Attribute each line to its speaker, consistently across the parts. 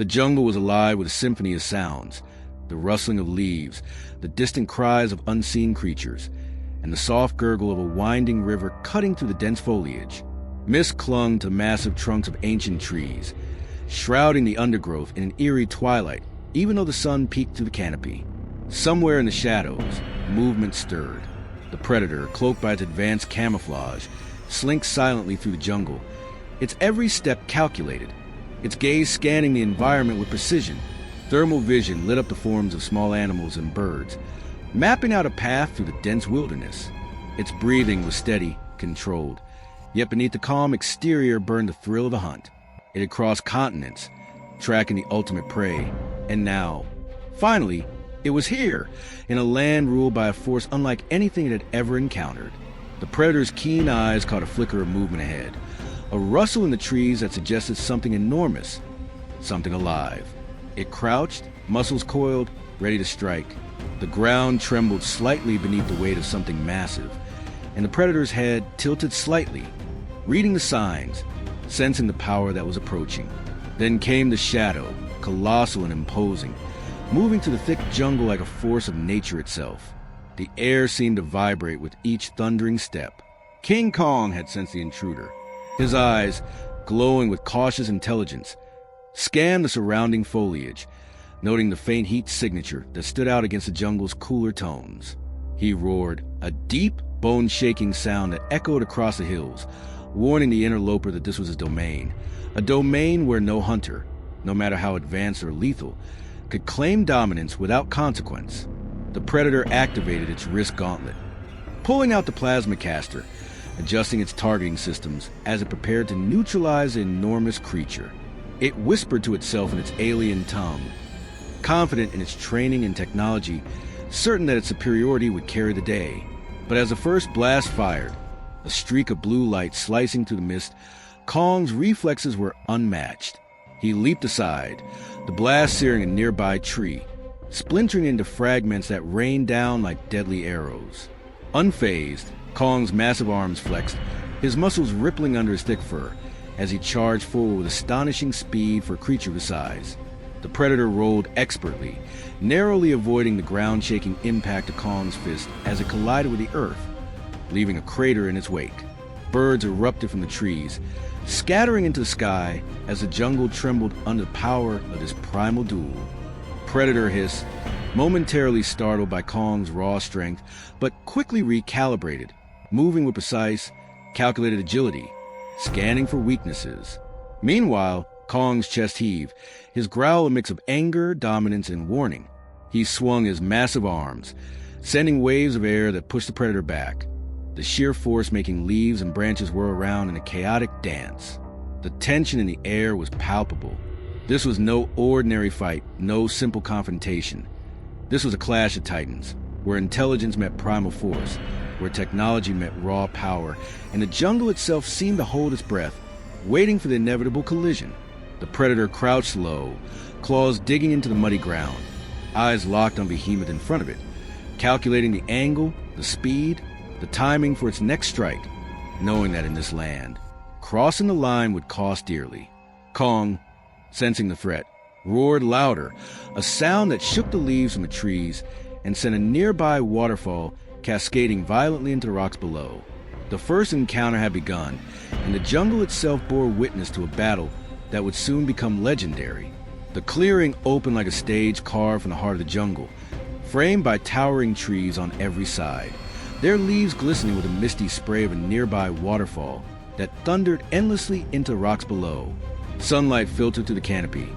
Speaker 1: The jungle was alive with a symphony of sounds, the rustling of leaves, the distant cries of unseen creatures, and the soft gurgle of a winding river cutting through the dense foliage. Mist clung to massive trunks of ancient trees, shrouding the undergrowth in an eerie twilight, even though the sun peeked through the canopy. Somewhere in the shadows, movement stirred. The predator, cloaked by its advanced camouflage, slinks silently through the jungle, its every step calculated, its gaze scanning the environment with precision. Thermal vision lit up the forms of small animals and birds, mapping out a path through the dense wilderness. Its breathing was steady, controlled, yet beneath the calm exterior burned the thrill of the hunt. It had crossed continents, tracking the ultimate prey, and now, finally, it was here, in a land ruled by a force unlike anything it had ever encountered. The predator's keen eyes caught a flicker of movement ahead, a rustle in the trees that suggested something enormous, something alive. It crouched, muscles coiled, ready to strike. The ground trembled slightly beneath the weight of something massive, and the predator's head tilted slightly, reading the signs, sensing the power that was approaching. Then came the shadow, colossal and imposing, moving through the thick jungle like a force of nature itself. The air seemed to vibrate with each thundering step. King Kong had sensed the intruder. His eyes, glowing with cautious intelligence, scanned the surrounding foliage, noting the faint heat signature that stood out against the jungle's cooler tones. He roared, a deep, bone-shaking sound that echoed across the hills, warning the interloper that this was his domain, a domain where no hunter, no matter how advanced or lethal, could claim dominance without consequence. The predator activated its wrist gauntlet, pulling out the plasma caster, adjusting its targeting systems as it prepared to neutralize the enormous creature. It whispered to itself in its alien tongue, confident in its training and technology, certain that its superiority would carry the day. But as the first blast fired, a streak of blue light slicing through the mist, Kong's reflexes were unmatched. He leaped aside, the blast searing a nearby tree, splintering into fragments that rained down like deadly arrows. Unfazed, Kong's massive arms flexed, his muscles rippling under his thick fur, as he charged forward with astonishing speed for a creature of his size. The predator rolled expertly, narrowly avoiding the ground-shaking impact of Kong's fist as it collided with the earth, leaving a crater in its wake. Birds erupted from the trees, scattering into the sky as the jungle trembled under the power of this primal duel. Predator hissed, momentarily startled by Kong's raw strength, but quickly recalibrated, moving with precise, calculated agility, scanning for weaknesses. Meanwhile, Kong's chest heaved, his growl a mix of anger, dominance, and warning. He swung his massive arms, sending waves of air that pushed the predator back, the sheer force making leaves and branches whirl around in a chaotic dance. The tension in the air was palpable. This was no ordinary fight, no simple confrontation. This was a clash of titans, where intelligence met primal force, where technology met raw power, and the jungle itself seemed to hold its breath, waiting for the inevitable collision. The predator crouched low, claws digging into the muddy ground, eyes locked on behemoth in front of it, calculating the angle, the speed, the timing for its next strike, knowing that in this land, crossing the line would cost dearly. Kong, sensing the threat, roared louder, a sound that shook the leaves from the trees and sent a nearby waterfall cascading violently into the rocks below. The first encounter had begun, and the jungle itself bore witness to a battle that would soon become legendary. The clearing opened like a stage carved from the heart of the jungle, framed by towering trees on every side, their leaves glistening with a misty spray of a nearby waterfall that thundered endlessly into the rocks below. Sunlight filtered through the canopy,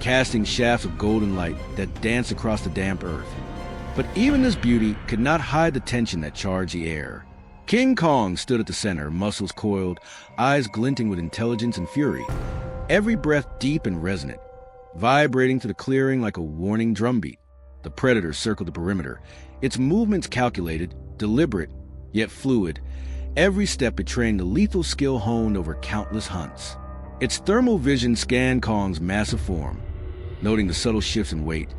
Speaker 1: casting shafts of golden light that danced across the damp earth. But even this beauty could not hide the tension that charged the air. King Kong stood at the center, muscles coiled, eyes glinting with intelligence and fury, every breath deep and resonant, vibrating through the clearing like a warning drumbeat. The predator circled the perimeter, its movements calculated, deliberate, yet fluid, every step betraying the lethal skill honed over countless hunts. Its thermal vision scanned Kong's massive form, noting the subtle shifts in weight,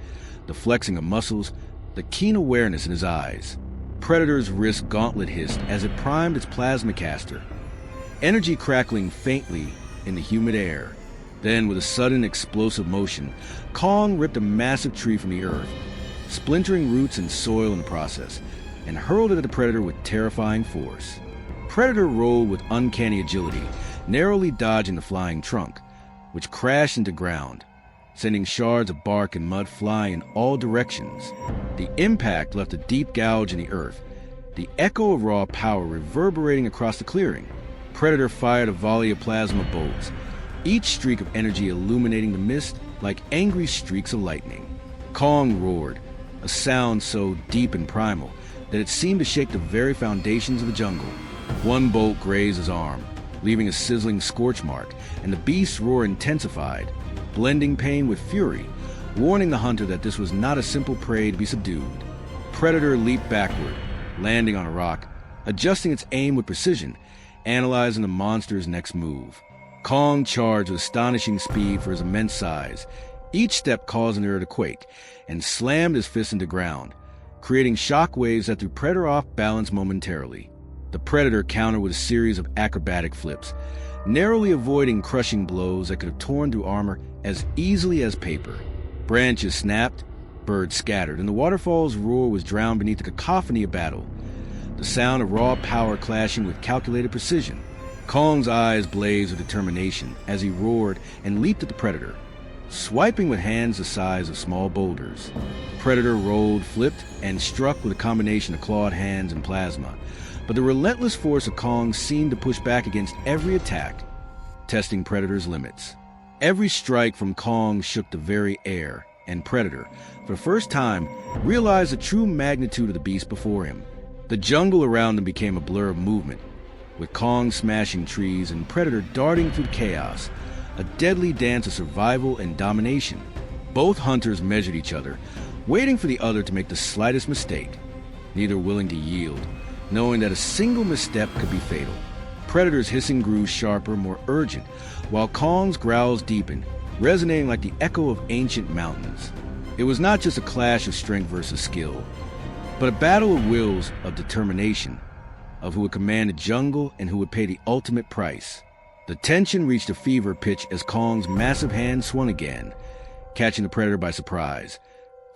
Speaker 1: the flexing of muscles, the keen awareness in his eyes. Predator's wrist gauntlet hissed as it primed its plasma caster, energy crackling faintly in the humid air. Then, with a sudden explosive motion, Kong ripped a massive tree from the earth, splintering roots and soil in the process, and hurled it at the predator with terrifying force. Predator rolled with uncanny agility, narrowly dodging the flying trunk, which crashed into ground, sending shards of bark and mud flying in all directions. The impact left a deep gouge in the earth, the echo of raw power reverberating across the clearing. Predator fired a volley of plasma bolts, each streak of energy illuminating the mist like angry streaks of lightning. Kong roared, a sound so deep and primal that it seemed to shake the very foundations of the jungle. One bolt grazed his arm, leaving a sizzling scorch mark, and the beast's roar intensified, blending pain with fury, warning the hunter that this was not a simple prey to be subdued. Predator leaped backward, landing on a rock, adjusting its aim with precision, analyzing the monster's next move. Kong charged with astonishing speed for his immense size, each step causing the earth to quake, and slammed his fist into ground, creating shock waves that threw Predator off balance momentarily. The Predator countered with a series of acrobatic flips, narrowly avoiding crushing blows that could have torn through armor as easily as paper. Branches snapped, birds scattered, and the waterfall's roar was drowned beneath the cacophony of battle, the sound of raw power clashing with calculated precision. Kong's eyes blazed with determination as he roared and leaped at the Predator, swiping with hands the size of small boulders. Predator rolled, flipped, and struck with a combination of clawed hands and plasma, but the relentless force of Kong seemed to push back against every attack, testing Predator's limits. Every strike from Kong shook the very air, and Predator, for the first time, realized the true magnitude of the beast before him. The jungle around them became a blur of movement, with Kong smashing trees and Predator darting through the chaos, a deadly dance of survival and domination. Both hunters measured each other, waiting for the other to make the slightest mistake, neither willing to yield, knowing that a single misstep could be fatal. Predator's hissing grew sharper, more urgent, while Kong's growls deepened, resonating like the echo of ancient mountains. It was not just a clash of strength versus skill, but a battle of wills, of determination, of who would command the jungle and who would pay the ultimate price. The tension reached a fever pitch as Kong's massive hand swung again, catching the Predator by surprise,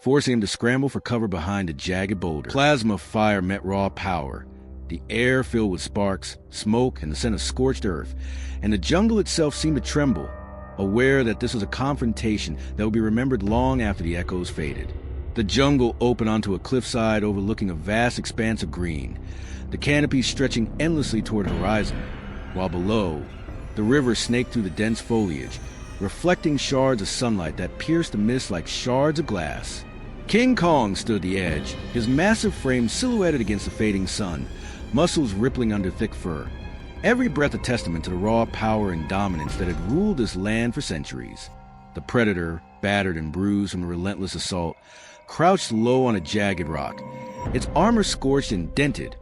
Speaker 1: forcing him to scramble for cover behind a jagged boulder. Plasma fire met raw power, the air filled with sparks, smoke, and the scent of scorched earth, and the jungle itself seemed to tremble, aware that this was a confrontation that would be remembered long after the echoes faded. The jungle opened onto a cliffside overlooking a vast expanse of green, the canopy stretching endlessly toward the horizon, while below, the river snaked through the dense foliage, reflecting shards of sunlight that pierced the mist like shards of glass. King Kong stood at the edge, his massive frame silhouetted against the fading sun, muscles rippling under thick fur, every breath a testament to the raw power and dominance that had ruled this land for centuries. The Predator, battered and bruised from the relentless assault, crouched low on a jagged rock, its armor scorched and dented,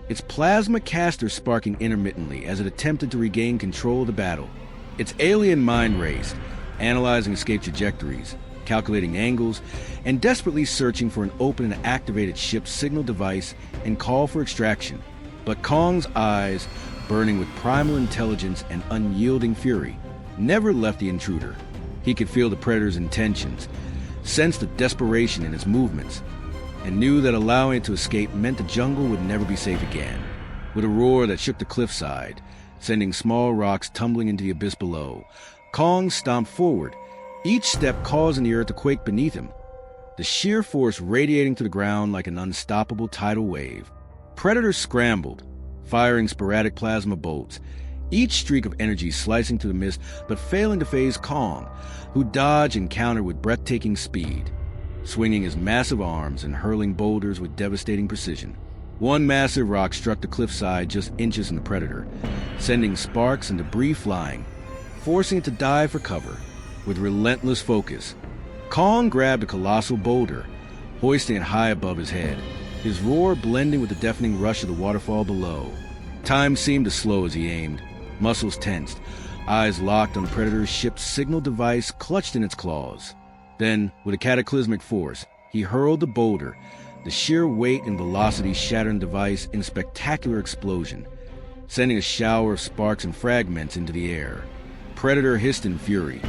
Speaker 1: its plasma caster sparking intermittently as it attempted to regain control of the battle. Its alien mind raced, analyzing escape trajectories, calculating angles, and desperately searching for an open and activated ship's signal device and call for extraction. But Kong's eyes, burning with primal intelligence and unyielding fury, never left the intruder. He could feel the Predator's intentions, sensed the desperation in its movements, and knew that allowing it to escape meant the jungle would never be safe again. With a roar that shook the cliffside, sending small rocks tumbling into the abyss below, Kong stomped forward, each step causing the earth to quake beneath him, the sheer force radiating to the ground like an unstoppable tidal wave. Predator scrambled, firing sporadic plasma bolts, each streak of energy slicing through the mist but failing to faze Kong, who dodged and countered with breathtaking speed, swinging his massive arms and hurling boulders with devastating precision. One massive rock struck the cliffside just inches from the Predator, sending sparks and debris flying, forcing it to dive for cover. With relentless focus, Kong grabbed a colossal boulder, hoisting it high above his head, his roar blending with the deafening rush of the waterfall below. Time seemed to slow as he aimed, muscles tensed, eyes locked on the Predator's ship's signal device clutched in its claws. Then, with a cataclysmic force, he hurled the boulder, the sheer weight and velocity shattering the device in a spectacular explosion, sending a shower of sparks and fragments into the air. Predator hissed in fury.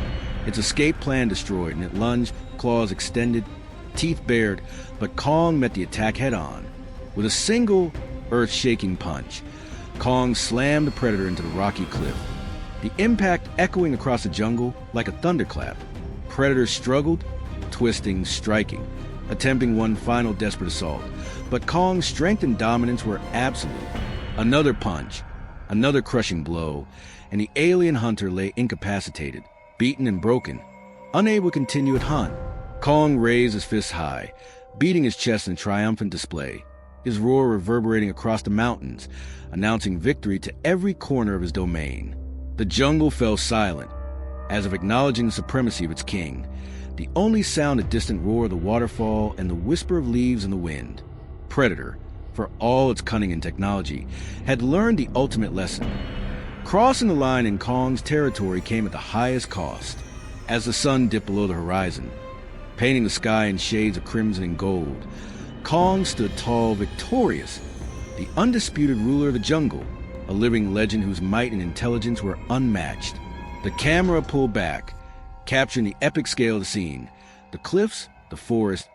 Speaker 1: Its escape plan destroyed, and it lunged, claws extended, teeth bared, but Kong met the attack head-on. With a single, earth-shaking punch, Kong slammed the Predator into the rocky cliff, the impact echoing across the jungle like a thunderclap. Predator struggled, twisting, striking, attempting one final desperate assault, but Kong's strength and dominance were absolute. Another punch, another crushing blow, and the alien hunter lay incapacitated, beaten and broken, unable to continue at hunt. Kong raised his fists high, beating his chest in triumphant display, his roar reverberating across the mountains, announcing victory to every corner of his domain. The jungle fell silent, as if acknowledging the supremacy of its king. The only sound a distant roar of the waterfall and the whisper of leaves in the wind. Predator, for all its cunning and technology, had learned the ultimate lesson. Crossing the line in Kong's territory came at the highest cost. As the sun dipped below the horizon, painting the sky in shades of crimson and gold, Kong stood tall, victorious, the undisputed ruler of the jungle, a living legend whose might and intelligence were unmatched. The camera pulled back, capturing the epic scale of the scene. The cliffs, the forest,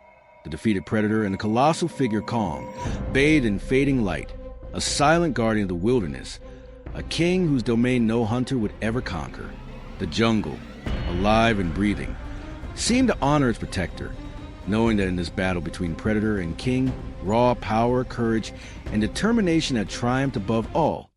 Speaker 1: the defeated Predator, and the colossal figure Kong, bathed in fading light, a silent guardian of the wilderness, a king whose domain no hunter would ever conquer. The jungle, alive and breathing, seemed to honor its protector, knowing that in this battle between Predator and King, raw power, courage, and determination had triumphed above all.